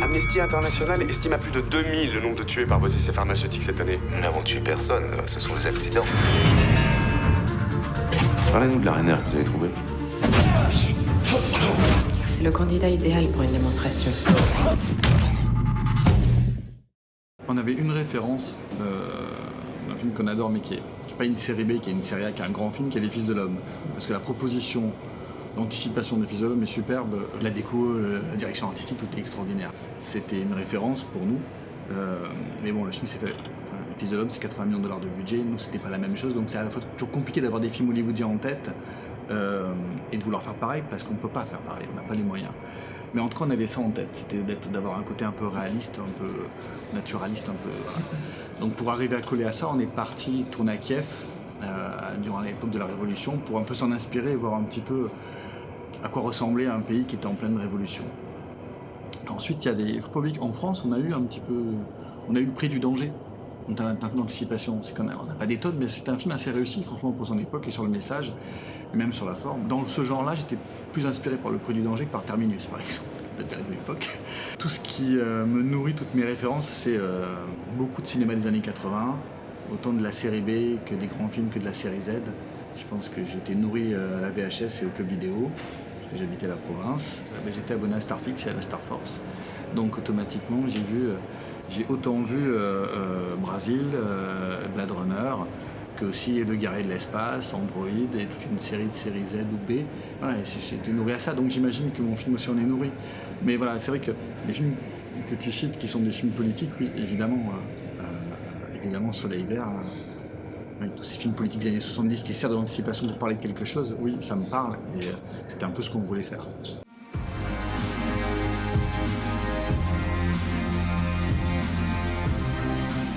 Amnesty International estime à plus de 2000 le nombre de tués par vos essais pharmaceutiques cette année. Nous n'avons tué personne, ce sont des accidents. Parlez-nous de la RNR que vous avez trouvée. C'est le candidat idéal pour une démonstration. On avait une référence d'un film qu'on adore, mais qui n'est pas une série B, qui est une série A, qui est un grand film, qui est Les Fils de l'Homme. Parce que la proposition d'anticipation des Fils de l'Homme est superbe. La déco, la direction artistique, tout est extraordinaire. C'était une référence pour nous. Mais bon, le film s'est fait... Les Fils de l'Homme, c'est 80 millions de dollars de budget. Nous, c'était pas la même chose. Donc c'est à la fois toujours compliqué d'avoir des films hollywoodiens en tête et de vouloir faire pareil, parce qu'on ne peut pas faire pareil, on n'a pas les moyens. Mais en tout cas, on avait ça en tête, c'était d'avoir un côté un peu réaliste, un peu naturaliste, un peu... Donc pour arriver à coller à ça, on est parti tourner à Kiev, durant l'époque de la Révolution, pour un peu s'en inspirer et voir un petit peu à quoi ressemblait un pays qui était en pleine révolution. Ensuite, il y a des... En France, on a eu un petit peu... On a eu le prix du danger, en termes d'anticipation. C'est qu'on n'a pas des tonnes, mais c'est un film assez réussi, franchement, pour son époque, et sur le message, et même sur la forme. Dans ce genre-là, j'étais plus inspiré par le prix du danger que par Terminus, par exemple, peut-être à l'époque. Tout ce qui me nourrit toutes mes références, c'est beaucoup de cinéma des années 80, autant de la série B que des grands films que de la série Z. Je pense que j'étais nourri à la VHS et au club vidéo, parce que j'habitais la province. J'étais abonné à Starfix et à la Star Force. Donc automatiquement, j'ai autant vu Brasil, Blade Runner, que aussi Le Guerrier de l'espace, Android et toute une série de séries Z ou B. Voilà, j'étais nourri à ça, donc j'imagine que mon film aussi en est nourri. Mais voilà, c'est vrai que les films que tu cites, qui sont des films politiques, oui, évidemment, Soleil Vert, avec tous ces films politiques des années 70 qui servent de l'anticipation pour parler de quelque chose, oui, ça me parle, et c'était un peu ce qu'on voulait faire.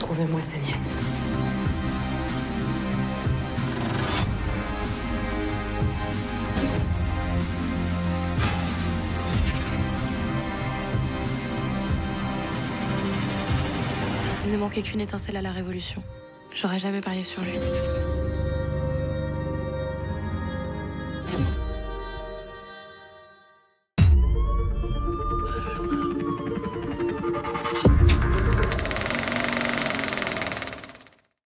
Trouvez-moi sa nièce. Il ne manquait qu'une étincelle à la Révolution. J'aurais jamais parié sur lui.